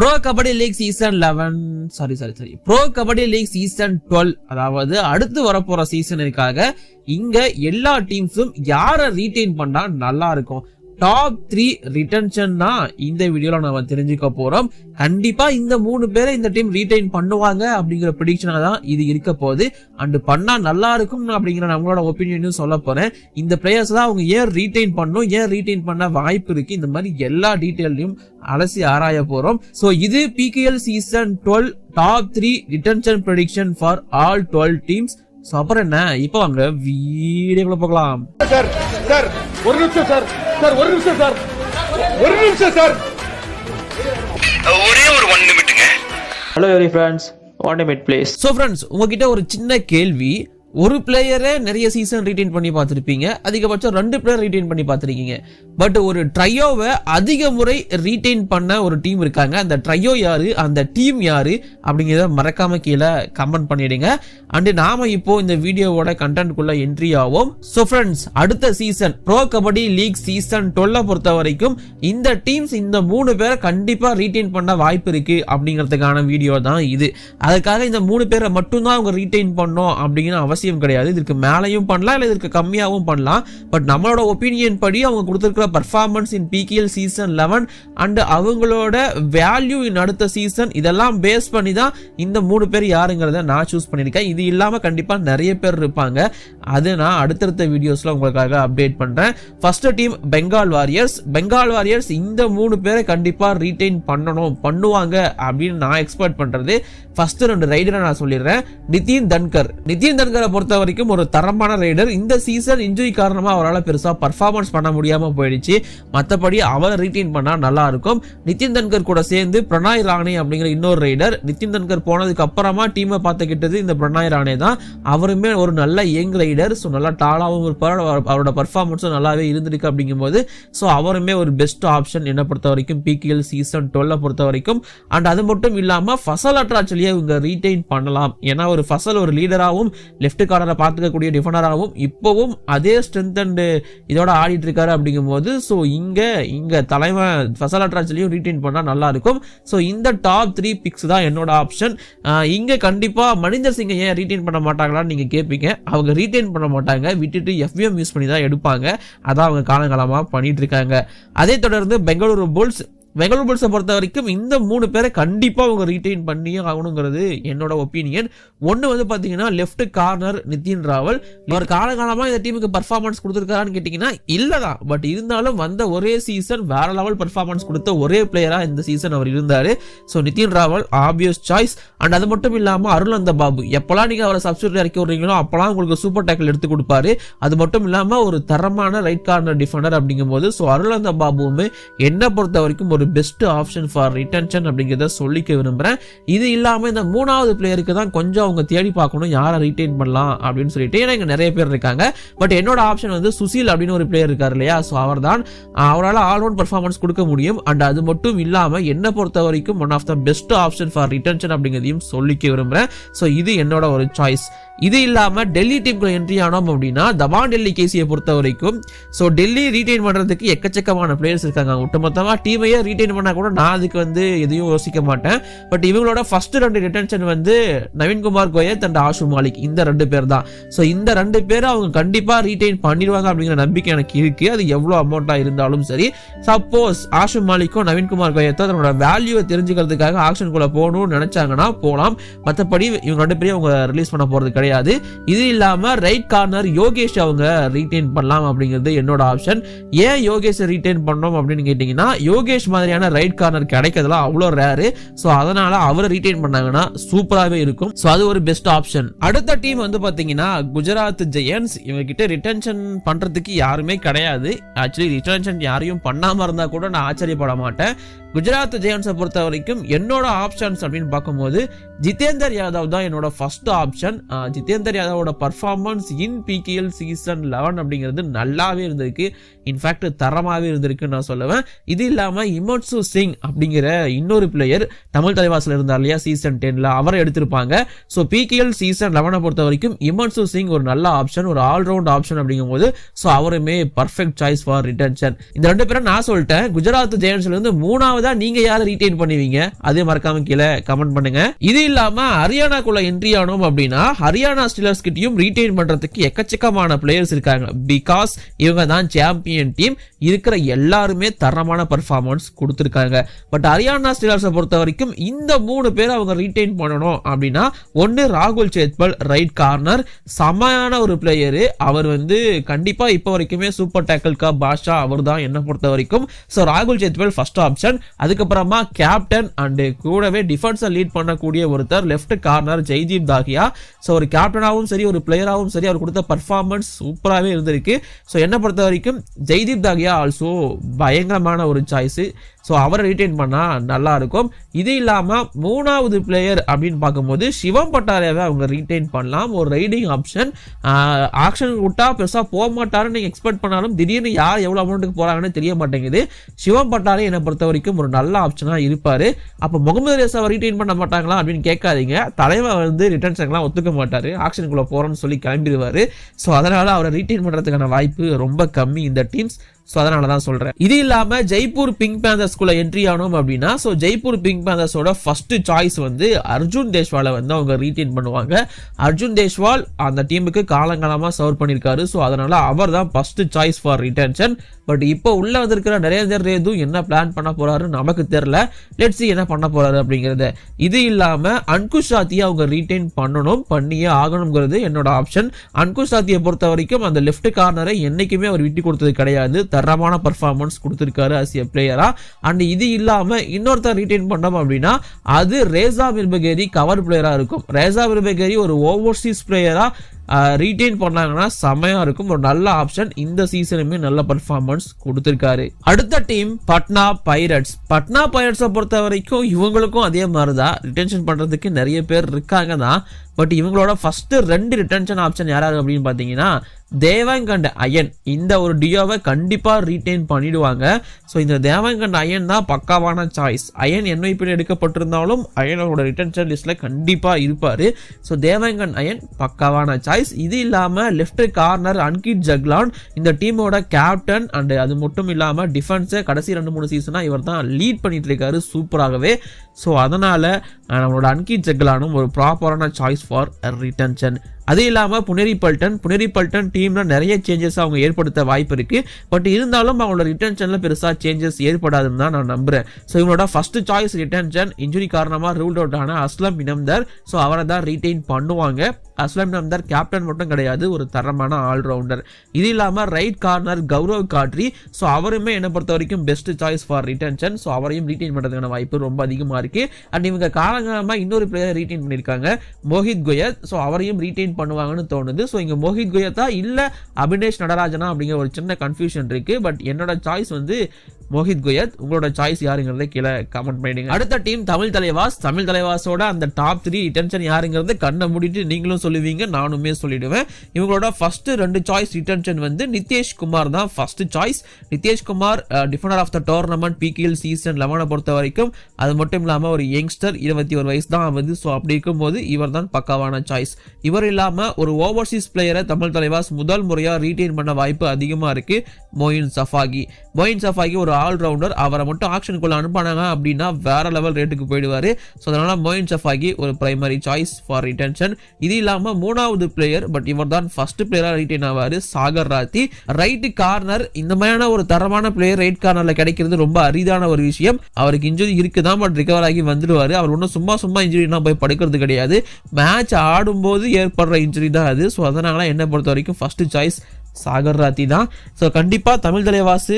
Bro kabaddi league season 11 Pro kabaddi league season 12 அதாவது அடுத்து வரப்போற சீசனுக்காக இங்க எல்லா டீம்ஸும் யாரை ரீடைன் பண்ணா நல்லா இருக்கும், டாப் 3 ரிட்டன்ஷன் தான் இந்த வீடியோல நம்ம தெரிஞ்சுக்க போறோம். கண்டிப்பா இந்த 3 பேரை இந்த டீம் ரீடைன் பண்ணுவாங்க அப்படிங்கிற ப்ரெடிக்ஷனா தான் இது இருக்க போகுது. அண்ட் பண்ணா நல்லா இருக்கும் அப்படிங்கிற நம்மளோட ஒப்பீனியனும் சொல்ல போறேன். இந்த பிளேயர்ஸ் தான் அவங்க ஏன் ரீடைன் பண்ணணும், ஏன் ரீடைன் பண்ண வாய்ப்பு இருக்கு, இந்த மாதிரி எல்லா டீடைல்லையும் அலசி ஆராய போறோம். சோ இது PKL season 12 top 3 retention prediction for all 12 teams. So அப்புறம் என்ன, இப்போ வாங்க வீடியோக்குள்ள போகலாம். சார் ஒரு நிமிஷம் சார், ஒரு நிமிஷம் சார், ஒரே ஒரு 1 நிமிட்டுங்க. Hello every friends, 1 minute please. So friends, உங்ககிட்ட ஒரு சின்ன கேள்வி. ஒரு பிளேயரை நிறைய சீசன் ரீடைன் பண்ணி பார்த்துருப்பீங்க, அதிகபட்சம் 2 பிளேயர் ரீடைன் பண்ணி பார்த்துருக்கீங்க. பட் ஒரு ட்ரையோவை அதிக முறை ரீடைன் பண்ண ஒரு டீம் இருக்காங்க. அந்த ட்ரையோ யாரு, அந்த டீம் யாரு அப்படிங்கிறத மறக்காம கீழே கமெண்ட் பண்ணிடுங்க. அண்ட் நாம இப்போ இந்த வீடியோவோட கண்டென்ட்குள்ள என்ட்ரி ஆகும். ஸோ ஃப்ரெண்ட்ஸ், அடுத்த season pro kabaddi league season 12 பொறுத்த வரைக்கும் இந்த டீம்ஸ் இந்த 3 பேரை கண்டிப்பா ரீடைன் பண்ண வாய்ப்பு இருக்கு அப்படிங்கிறதுக்கான வீடியோ தான் இது. அதுக்காக இந்த 3 பேரை மட்டும்தான் அவங்க ரீடைன் பண்ணோம் அப்படிங்கிற அவசியம் கிடையாது. இதற்கு மேலையும் பண்ணலாம், இல்ல இதற்கு கம்மியாவும் பண்ணலாம். பட் நம்மளோட ஒப்பீனியன் படி அவங்க கொடுத்திருக்கிற performance in PKL season 11 and அவங்களோட வேல்யூ இன் அடுத்த சீசன், இதெல்லாம் பேஸ் பண்ணி தான் இந்த 3 பேர் யாருங்கிறத நான் சூஸ் பண்ணிருக்கேன். இது இல்லாம கண்டிப்பா நிறைய பேர் இருப்பாங்க, அது நான் அடுத்தடுத்த வீடியோஸ்ல உங்களுக்காக அப்டேட் பண்றேன். ஃபர்ஸ்ட் டீம் பெங்கால் வாரியர்ஸ் இந்த 3 பேரை கண்டிப்பா ரீடைன் பண்ணுவாங்க அப்படின்னு நான் எக்ஸ்பெக்ட் பண்றது. ஃபர்ஸ்ட் 2 ரைடரை நான் சொல்லிடுறேன். நிதின் தன்கரை பொறுத்த வரைக்கும் ஒரு தரமான ரைடர். இந்த சீசன் இன்ஜுரி காரணமா அவரால் பெருசா பர்ஃபார்மன்ஸ் பண்ண முடியாம போயிடுச்சு. மற்றபடி அவரை ரீடைன் பண்ணா நல்லா இருக்கும். நிதின் தன்கர் கூட சேர்ந்து பிரணாய் ராணே அப்படிங்கிற இன்னொரு ரைடர். நிதின் தன்கர் போனதுக்கு அப்புறமா டீமை பார்த்துக்கிட்டது இந்த பிரணாய் ராணே தான். அவருமே ஒரு நல்ல யங் ரைடர், ஸோ நல்லா டாலாவும் இருப்பார், அவரோட பர்ஃபார்மன்ஸும் நல்லாவே இருந்திருக்கு. அப்படிங்கும்போது ஸோ அவருமே ஒரு பெஸ்ட் ஆப்ஷன் என்ன பொறுத்த வரைக்கும் PKL சீசன் 12 பொறுத்த வரைக்கும். அண்ட் அது மட்டும் இல்லாம ஃபசல் அட்ராச்சலியை இவங்க ரீடைன் பண்ணலாம். ஏன்னா ஒரு ஃபசல் ஒரு லீடராகவும் லெஃப்ட் கார்னரை பார்த்துக்கக்கூடிய டிஃபெண்டராகவும் இப்பவும் அதே ஸ்ட்ரென்த் அண்ட் இதோட ஆடிட்டு இருக்காரு. அப்படிங்கும்போது ஸோ இங்க தலைமை ஃபசல் அட்ராச்சலியும் ரீடைன் பண்ணா நல்லா இருக்கும். ஸோ இந்த டாப் 3 பிக்ஸ் தான் என்னோட ஆப்ஷன். இங்க கண்டிப்பா மனிந்தர் சிங்கை ஏன் ரீடைன் பண்ண மாட்டாங்களான்னு நீங்க கேட்பீங்க. அவங்க ரீடைன் பண்ண மாட்டாங்க, விட்டுட்டு FVM யூஸ் பண்ணி தான் எடுப்பாங்க. அதான் அவங்க காலங்காலமா பண்ணிட்டு இருக்காங்க. அதை தொடர்ந்து பெங்களூரு புல்ஸை பொறுத்த வரைக்கும் இந்த 3 பேரை கண்டிப்பா அவங்க ரீடைன் பண்ணியே ஆகணுங்கிறது என்னோட ஒப்பீனியன். ஒன்னு வந்து பாத்தீங்கன்னா லெஃப்ட் கார்னர் நிதின் ராவல். அவர் காலகாலமா இந்த டீமுக்கு பர்ஃபார்மன்ஸ் கொடுத்திருக்காரான்னு கேட்டீங்கன்னா இல்லதான். பட் இருந்தாலும் வந்த ஒரே சீசன் வேற லெவல் பர்ஃபார்மன்ஸ் கொடுத்த ஒரே பிளேயரா இந்த சீசன் அவர் இருந்தாரு. So Nitin Rawal obvious choice. And அது மட்டும் இல்லாம அருளந்த பாபு, எப்பெல்லாம் நீங்க அவரை சப்ஸ்டிட்யூட் இறக்கி விடுறீங்களோ அப்பெல்லாம் உங்களுக்கு சூப்பர் டேக்கிள் எடுத்து கொடுப்பாரு. அது மட்டும் இல்லாம ஒரு தரமான ரைட் கார்னர் டிஃபெண்டர். அப்படிங்கும்போது ஸோ அருளந்த பாபுவுமே என்ன பொறுத்த வரைக்கும் ஒரு பெஸ்ட் ஆப்ஷன் ஃபார் ரிட்டன்ஷன் அப்படிங்கிறத சொல்லிக்க விரும்புறேன். இது இல்லாம இந்த 3வது பிளேயருக்கு தான் கொஞ்சம் அவங்க தேடி பார்க்கணும் யாரை ரீடைன் பண்ணலாம் அப்படின்னு சொல்லிட்டு. ஏன்னா இங்க நிறைய பேர் இருக்காங்க. பட் என்னோட ஆப்ஷன் வந்து சுசில் அப்படின்னு ஒரு பிளேயர் இருக்காரு இல்லையா, ஸோ அவர் தான், அவரால் ஆல்ரவுண்ட் பர்ஃபார்மன்ஸ் கொடுக்க முடியும். அண்ட் அது மட்டும் இல்லாம என்ன பொறுத்த வரைக்கும் one of the best option for retention அப்படிங்கிறதையும் சொல்லிக்க விரும்புறேன். ஸோ இது என்னோட ஒரு சாய்ஸ். இது இல்லாம டெல்லி டீமுக்குள்ள என்ட்ரி ஆனோம் அப்படின்னா தபான் டெல்லி கேசியை பொறுத்த வரைக்கும் ஸோ டெல்லி ரீடைன் பண்றதுக்கு எக்கச்சக்கமான பிளேயர்ஸ் இருக்காங்க. ஒட்டுமொத்தமா டீமையே ரீடைன் பண்ணா கூட நான் அதுக்கு வந்து எதையும் யோசிக்க மாட்டேன். பட் இவங்களோட ஃபர்ஸ்ட் 2 ரிட்டன்ஷன் வந்து நவீன்குமார் கோயத் அண்ட் ஆஷு மாலிக், இந்த 2 பேர் தான். ஸோ இந்த 2 பேரை அவங்க கண்டிப்பா ரீடைன் பண்ணிடுவாங்க அப்படிங்கிற நம்பிக்கை எனக்கு இருக்கு. அது எவ்வளவு அமௌண்டா இருந்தாலும் சரி. சப்போஸ் ஆஷு மாலிக்கும் நவீன்குமார் கோயத்தோ அதனோட வேல்யூவை தெரிஞ்சுக்கிறதுக்காக ஆக்ஷனுக்குள்ள போகணும்னு நினைச்சாங்கன்னா போகலாம். மற்றபடி இவங்க 2 பேரையும் அவங்க ரிலீஸ் பண்ண போறது கிடையாது. இது இல்லாம ரைட் கார்னர் யோகேஷ் அவங்க ரீடைன் பண்ணலாம் அப்படிங்கிறது என்னோட ஆப்ஷன். ஏன் யோகேஷ் ரீடைன் பண்ணோம் அப்படின்னு கேட்டீங்கன்னா யோகேஷ் மாதிரியான ரைட் கார்னர் கிடைக்கிறதுலாம் அவ்வளோ ரேரு. ஸோ அதனால அவரை ரீடைன் பண்ணாங்கன்னா சூப்பராகவே இருக்கும். ஸோ அது ஒரு பெஸ்ட் ஆப்ஷன். அடுத்த டீம் வந்து பாத்தீங்கன்னா குஜராத் ஜெயன்ஸ். இவங்க கிட்ட ரிட்டன்ஷன் பண்றதுக்கு யாருமே கிடையாது. ஆக்சுவலி ரிட்டன்ஷன் யாரையும் பண்ணாம இருந்தா கூட நான் ஆச்சரியப்பட மாட்டேன். குஜராத் ஜெயன்ஸை பொறுத்த வரைக்கும் என்னோட ஆப்ஷன்ஸ் அப்படின்னு பார்க்கும்போது ஜிதேந்தர் யாதவ் தான் என்னோட ஃபர்ஸ்ட் ஆப்ஷன். ஜிதேந்தர் யாதவோட பர்ஃபார்மன்ஸ் இன் PKL சீசன் 11 அப்படிங்கிறது நல்லாவே இருந்திருக்கு. இன்ஃபேக்ட் தரமாவே இருந்திருக்குன்னு நான் சொல்லுவேன். இது இல்லாம இமோட்சு சிங் அப்படிங்கிற இன்னொரு பிளேயர் தமிழ் தலைவாசல் இருந்தார் இல்லையா சீசன் 10ல, அவரை எடுத்திருப்பாங்க. ஸோ PKL சீசன் 11 பொறுத்த வரைக்கும் இமோட்சு சிங் ஒரு நல்ல ஆப்ஷன், ஒரு ஆல்ரவுண்ட் ஆப்ஷன். அப்படிங்கும்போது ஸோ அவருமே பர்ஃபெக்ட் சாய்ஸ் ஃபார் ரிட்டன்ஷன். இந்த 2 பேரை நான் சொல்லிட்டேன். குஜராத் ஜெயன்ஸ்ல இருந்து 3வது பதிலா நீங்க யாரை ரீடைன் பண்ணுவீங்க? அதே மறக்காம கீழே கமெண்ட் பண்ணுங்க. இது இல்லாம ஹரியானாக்குள்ள என்ட்ரி ஆனோம் அப்படின்னா ஹரியானா ஸ்டீலர்ஸ் கிட்டயும் ரீடைன் பண்றதுக்கு எக்கச்சக்கமான பிளேயர்ஸ் இருக்காங்க. பிகாஸ் இவங்க தான் சாம்பியன் டீம். இருக்கிற எல்லாருமே தரமான பெர்ஃபார்மன்ஸ் கொடுத்திருக்காங்க. பட் ஹரியானா ஸ்டீலர்ஸை பொறுத்த வரைக்கும் இந்த 3 பேர் அவங்க ரீடைன் பண்ணணும் அப்படின்னா ஒன்னு ராகுல் சேத்பல் ரைட் கார்னர், சமையான ஒரு பிளேயரு. அவர் கண்டிப்பா இப்ப வரைக்குமே சூப்பர் டேக்கிள் கா பாஷா அவர் தான் என்ன பொறுத்த வரைக்கும். ஸோ ராகுல் சேத்பல் ஃபர்ஸ்ட் ஆப்ஷன். அதுக்கப்புறமா கேப்டன் அண்ட் கூடவே டிஃபென்ஸை லீட் பண்ணக்கூடிய ஒருத்தர் left corner Jaideep Takia. So ஒரு கேப்டனாகவும் சரி ஒரு பிளேயராகவும் சரி அவர் கொடுத்த பர்ஃபார்மன்ஸ் சூப்பராகவே இருந்திருக்கு. ஸோ என்ன பொறுத்த வரைக்கும் ஜெய்தீப் தாகியா ஆல்சோ பயங்கரமான ஒரு சாய்ஸ். ஸோ அவரை ரீடைன் பண்ணா நல்லா இருக்கும். இது இல்லாம 3வது பிளேயர் அப்படின்னு பார்க்கும்போது சிவம் பட்டாரியாவை அவங்க ரீடைன் பண்ணலாம். ஒரு ரைடிங் ஆப்ஷன். ஆக்ஷன் விட்டா பெருசா போக மாட்டாருன்னு நீங்க எக்ஸ்பெக்ட் பண்ணாலும் திடீர்னு யார் எவ்வளவு அமௌண்ட்டுக்கு போறாங்கன்னு தெரிய மாட்டேங்குது. சிவம் பட்டாரி என்னை பொறுத்த வரைக்கும் ஒரு நல்ல ஆப்ஷனா இருப்பாரு. அப்ப முகமது ரேசாவை ரீடைன் பண்ண மாட்டாங்களா அப்படின்னு கேட்காதீங்க. தலைவர் ரிட்டர்ன்ஸ்லாம் ஒத்துக்க மாட்டாரு. ஆக்ஷனுக்குள்ள போறோம்னு சொல்லி கிளம்பிடுவாரு. ஸோ அதனால அவரை ரீடைன் பண்றதுக்கான வாய்ப்பு ரொம்ப கம்மி இந்த டீம்ஸ். ஸோ அதனால தான் சொல்றேன். இது இல்லாம ஜெய்ப்பூர் பிங்க் பேந்தர்ஸ்குள்ள என்ட்ரி ஆனோம் அப்படின்னா ஸோ ஜெய்ப்பூர் பிங்க் பேந்தர்ஸோட ஃபர்ஸ்ட் சாய்ஸ் அர்ஜுன் தேஷ்வாலை அவங்க ரீடைன் பண்ணுவாங்க. அர்ஜுன் தேஷ்வால் அந்த டீமுக்கு காலங்காலமா சர்வ் பண்ணியிருக்காரு. ஸோ அதனால அவர் தான் first choice for retention. But இப்போ உள்ள வந்திருக்கிற நரேந்தர் ரேது என்ன பிளான் பண்ண போறாரு நமக்கு தெரியல. லெட்ஸ் see என்ன பண்ண போறாரு அப்படிங்கறத. இது இல்லாம அன்குஷ் ராத்தியை அவங்க ரீடைன் பண்ணணும், பண்ணியே ஆகணுங்கிறது என்னோட ஆப்ஷன். அன்குஷ் ராத்தியை பொறுத்த வரைக்கும் அந்த லெஃப்ட் கார்னரை என்னைக்குமே அவர் விட்டு கொடுத்தது கிடையாது. தரமான பர்ஃபார்மன்ஸ் கொடுத்திருக்காரு as a பிளேயரா. அண்ட் இது இல்லாம இன்னொருத்தர் ரீடைன் பண்ணோம் அப்படின்னா அது ரேசா மிர்பகேரி கவர் பிளேயரா இருக்கும். ரேசா மிர்பகேரி ஒரு ஓவர்சீஸ் பிளேயரா ரீடைன் பண்ணாங்கன்னா செமையா இருக்கும். ஒரு நல்ல ஆப்ஷன். இந்த சீசனுமே நல்ல பர்ஃபார்மன்ஸ் கொடுத்திருக்காரு. அடுத்த டீம் பட்னா பைரட்ஸ். பட்னா பைரட்ஸை பொறுத்த வரைக்கும் இவங்களுக்கும் அதே மாதிரிதான் ரிட்டென்ஷன் பண்றதுக்கு நிறைய பேர் இருக்காங்க தான். பட் இவங்களோட ஃபர்ஸ்ட் 2 ரிட்டென்ஷன் ஆப்ஷன் யாராரு அப்படின்னு பாத்தீங்கன்னா தேவாங் அண்ட் அயன். இந்த ஒரு டியோவை கண்டிப்பா ரீடைன் பண்ணிடுவாங்க. ஸோ இந்த தேவாங் அண்ட் அயன் தான் பக்காவான சாய்ஸ். அயன் NYPL எடுக்கப்பட்டிருந்தாலும் அயனோட ரிட்டென்ஷன் லிஸ்ட்ல கண்டிப்பா இருப்பாரு. ஸோ தேவாங் அண்ட் அயன் பக்காவான சாய்ஸ். இது இல்லாம லெஃப்ட் கார்னர் அன்கிட் ஜக்லான் இந்த டீமோட கேப்டன். அண்ட் அது மட்டும் இல்லாம டிஃபென்ஸை கடைசி 2-3 சீசனா இவர் தான் லீட் பண்ணிட்டு இருக்காரு சூப்பராகவே. ஸோ அதனால நம்மளோட அன்கிட் ஜக்லானும் ஒரு ப்ராப்பரான சாய்ஸ் ஃபார் ரிட்டென்ஷன். அது இல்லாம புனேரி பல்டன் டீம்ல நிறைய சேஞ்சஸ் அவங்க ஏற்படுத்த வாய்ப்பு இருக்கு. பட் இருந்தாலும் அவங்களோட ரிட்டென்ஷன்ல பெருசா சேஞ்சஸ் ஏற்படாதுன்னு தான் நான் நம்புறேன். ஸோ இவங்களோட ஃபர்ஸ்ட் சாய்ஸ் ரிட்டென்ஷன் இன்ஜுரி காரணமா ரூல்ட் அவுட் ஆன அஸ்லம் இனம்தர். ஸோ அவரை தான் ரீடைன் பண்ணுவாங்க. அஸ்லம் இனம்தர் கேப்டன் மட்டும் கிடையாது, ஒரு தரமான ஆல்ரவுண்டர். இது இல்லாம ரைட் கார்னர் கௌரவ் காட்ரி. ஸோ அவருமே என்ன பொறுத்த வரைக்கும் best choice for retention. So அவரையும் ரீடைன் பண்றதுக்கான வாய்ப்பு ரொம்ப அதிகமா இருக்கு. அண்ட் இவங்க காலங்காலமா இன்னொரு பிளேயர் ரீடைன் பண்ணிருக்காங்க, மோஹித் கோயத். ஸோ அவரையும் ரீடைன் பண்ணுவாங்கன்னு தோணுது. ஸோ இங்க மோஹித் கோயத்தா இல்ல அபினேஷ் நடராஜனா அப்படிங்கிற ஒரு சின்ன கன்ஃபியூஷன் இருக்கு. பட் என்னோட சாய்ஸ் மோஹித் கோயத். உங்களோட சாய்ஸ் யாருங்கிறத கீழே கமெண்ட் பண்ணிடுங்க. அடுத்த டீம் தமிழ் தலைவாஸோட அந்த டாப் 3 ரிட்டென்ஷன் யாருங்கிறது கண்ணை மூடிட்டு நீங்களும் சொல்லுவீங்க, நானுமே சொல்லிடுவேன். இவங்களோட first 2 choice retention Nitesh Kumar தான் first choice. Nitesh Kumar defender of the tournament PKL season 11 பொறுத்த வரைக்கும். அது மட்டும் இல்லாம ஒரு யங்ஸ்டர், 21 வயசு தான் ஆகுது. ஸோ அப்படி இருக்கும்போது இவர் தான் பக்காவான சாய்ஸ். இவர் இல்லாம ஒரு ஓவர்சீஸ் பிளேயரை தமிழ் தலைவாஸ் முதல் முறையா ரீடைன் பண்ண வாய்ப்பு அதிகமா இருக்கு, மொயின் சஃபாகி ஒரு ஆல்ரவுண்டர். அவரை மட்டும் ஆக்ஷனுக்குள்ள அனுப்பானாங்க அப்படின்னா வேற லெவல் ரேட்டுக்கு போயிடுவாரு. ஸோ அதனால மொயின் சஃபாகி ஒரு பிரைமரி சாய்ஸ் ஃபார் ரிட்டென்ஷன். இது இல்லாம 3வது பிளேயர், பட் இவர் தான் ஃபர்ஸ்ட் பிளேயரா ரீடைன் ஆவாரு, சாகர் ராத்தி ரைட் கார்னர். இந்த மாதிரியான ஒரு தரமான பிளேயர் ரைட் கார்னர்ல கிடைக்கிறது ரொம்ப அரிதான ஒரு விஷயம். அவருக்கு இன்ஜுரி இருக்குதான், பட் ரிகவர் ஆகி வந்துடுவாரு. அவர் ஒன்றும் சும்மா இன்ஜுரினா போய் படுக்கிறது கிடையாது, மேட்ச் ஆடும்போது ஏற்படுற இன்ஜுரி தான் அது. ஸோ அதனால என்ன பொறுத்த வரைக்கும் ஃபர்ஸ்ட் சாய்ஸ் சாகர் ராத்தி தான். ஸோ கண்டிப்பா தமிழ் தலைவாசு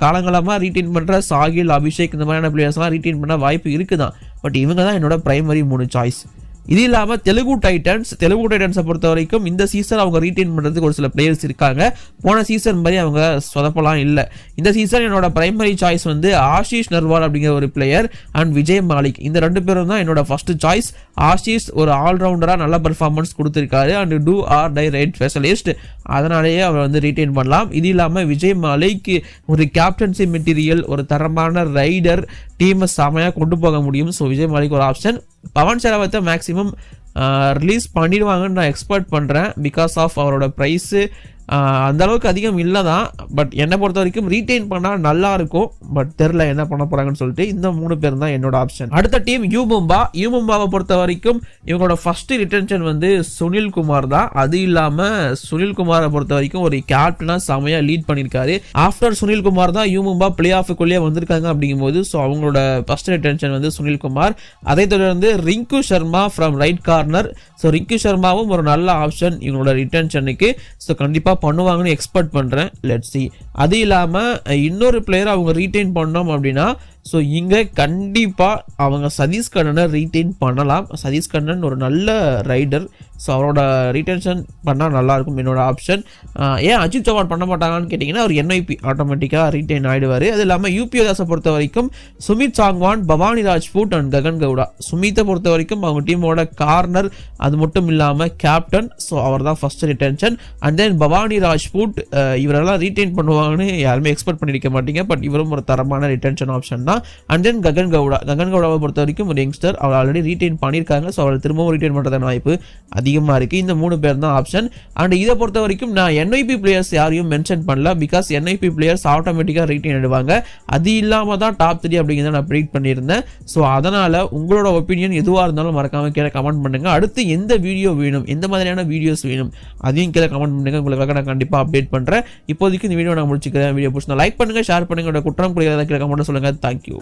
காலங்காலமா ரீடைன் பண்ற சாகில், அபிஷேக் இந்த மாதிரியான பிளேயர்ஸ்லாம் ரீடைன் பண்ண வாய்ப்பு இருக்குதான். பட் இவங்க தான் என்னோட பிரைமரி 3 சாய்ஸ். இது இல்லாம தெலுங்கு டைட்டன்ஸை பொறுத்த வரைக்கும் இந்த சீசன் அவங்க ரீடைன் பண்றதுக்கு ஒரு சில பிளேயர்ஸ் இருக்காங்க. போன சீசன் மாதிரி அவங்க சொதப்பலாம் இல்லை. இந்த சீசன் என்னோட பிரைமரி சாய்ஸ் ஆஷிஷ் நர்வால் அப்படிங்கிற ஒரு பிளேயர் அண்ட் விஜய் மாலிக். இந்த 2 பேரும் தான் என்னோட ஃபர்ஸ்ட் சாய்ஸ். ஆஷிஷ் ஒரு ஆல்ரவுண்டரா நல்ல பெர்ஃபார்மன்ஸ் கொடுத்திருக்காரு and do or die raid specialist. அதனாலேயே அவர் ரீடைன் பண்ணலாம். இது இல்லாம விஜய் மாலிக் ஒரு கேப்டன்சி மெட்டீரியல், ஒரு தரமான ரைடர், டீமை செமையா கொண்டு போக முடியும். ஸோ விஜய் மாலிக் ஒரு ஆப்ஷன். பவன் ஷெராவத்தை மேக்ஸிமம் ரிலீஸ் பண்ணிடுவாங்கன்னு நான் எக்ஸ்பெக்ட் பண்றேன். பிகாஸ் ஆஃப் அவரோட பிரைஸ் அந்த அளவுக்கு அதிகம் இல்லை தான். பட் என்னை பொறுத்த வரைக்கும் ரீட்டைன் பண்ணால் நல்லா இருக்கும். பட் தெரில என்ன பண்ண போகிறாங்கன்னு சொல்லிட்டு இந்த 3 பேர் தான் என்னோட ஆப்ஷன். அடுத்த டீம் யூ மும்பாவை பொறுத்த வரைக்கும் இவங்களோட ஃபர்ஸ்ட் ரிட்டென்ஷன் வந்து சுனில் குமார் தான். அது இல்லாமல் சுனில் குமாரை பொறுத்த வரைக்கும் ஒரு கேப்டனாக செமையாக லீட் பண்ணியிருக்காரு. ஆஃப்டர் சுனில் குமார் தான் யூ மும்பா பிளே ஆஃபுக்குள்ளேயே வந்திருக்காங்க அப்படிங்கும்போது ஸோ அவங்களோட ஃபர்ஸ்ட் ரிட்டென்ஷன் வந்து சுனில் குமார். அதை தொடர்ந்து Rinku Sharma from right corner. So Rinku சர்மாவும் ஒரு நல்ல ஆப்ஷன் இவங்களோட ரிட்டென்ஷனுக்கு. ஸோ கண்டிப்பாக பண்ணுவாங்கன்னு எக்ஸ்பெக்ட் பண்ணுறேன். Let's see. அது இல்லாமல் இன்னொரு பிளேயரை அவங்க ரீட்டைன் பண்ணோம் அப்படின்னா ஸோ இங்கே கண்டிப்பாக அவங்க சதீஷ் கண்ணனை ரீட்டைன் பண்ணலாம். சதீஷ் கண்ணன் ஒரு நல்ல ரைடர். ஸோ அவரோட ரீட்டென்ஷன் பண்ணால் நல்லாயிருக்கும் என்னோட ஆப்ஷன். ஏன் அஜித் சவான் பண்ண மாட்டாங்கன்னு கேட்டிங்கன்னா அவர் என்ஐபி ஆட்டோமேட்டிக்காக ரீட்டைன் ஆகிடுவார். அது இல்லாமல் யூபிஎதாஸை பொறுத்த வரைக்கும் சுமித் சாங்வான், பவானி ராஜ்பூட் அண்ட் ககன் கவுடா. சுமித்தை பொறுத்த வரைக்கும் அவங்க டீமோட கார்னர், அது மட்டும் இல்லாமல் கேப்டன். ஸோ அவர் தான் first retention. And then Bhavani Rajput, இவரெல்லாம் ரீட்டைன் பண்ணுவாங்கன்னு யாருமே எக்ஸ்பெக்ட் பண்ணியிருக்க மாட்டீங்க. பட் இவரும் ஒரு தரமான ரிட்டென்ஷன் ஆப்ஷன் தான். அண்ட் தென் ககன் கவுடாவை பொறுத்த வரைக்கும் ஒரு யங்ஸ்டர், அவர் ஆல்ரெடி ரீட்டைன் பண்ணியிருக்காங்க. ஸோ அவரை திரும்பவும் ரீட்டைன் பண்ணுறதான வாய்ப்பு அதிகமாக இருக்குது. இந்த 3 பேர் தான் ஆப்ஷன். அண்ட் இதை பொறுத்த வரைக்கும் நான் என்ஐபி பிளேயர்ஸ் யாரையும் மென்ஷன் பண்ணல. பிகாஸ் என்ஐபி பிளேயர்ஸ் ஆட்டோமேட்டிக்காக ரீட்டைன் ஆடுவாங்க. அது இல்லாமல் தான் டாப் 3 அப்படிங்கிறத நான் ப்ரெடிக்ட் பண்ணியிருந்தேன். ஸோ அதனால் உங்களோட ஒப்பீனியன் எதுவாக இருந்தாலும் மறக்காமல் கீழே கமெண்ட் பண்ணுங்கள். அடுத்து எந்த வீடியோ வேணும், எந்த மாதிரியான வீடியோஸ் வேணும் அதையும் கீழே கமெண்ட் பண்ணுங்கள். உங்களுக்காக நான் கண்டிப்பாக அப்டேட் பண்ணுறேன். இப்போதைக்கு இந்த வீடியோ நான் முடிச்சுக்கிறேன். வீடியோ பிடிச்சா லைக் பண்ணுங்கள், ஷேர் பண்ணுங்கள். குற்றம் குறையாத கீழே கமெண்ட் சொல்லுங்கள். தேங்க்யூ.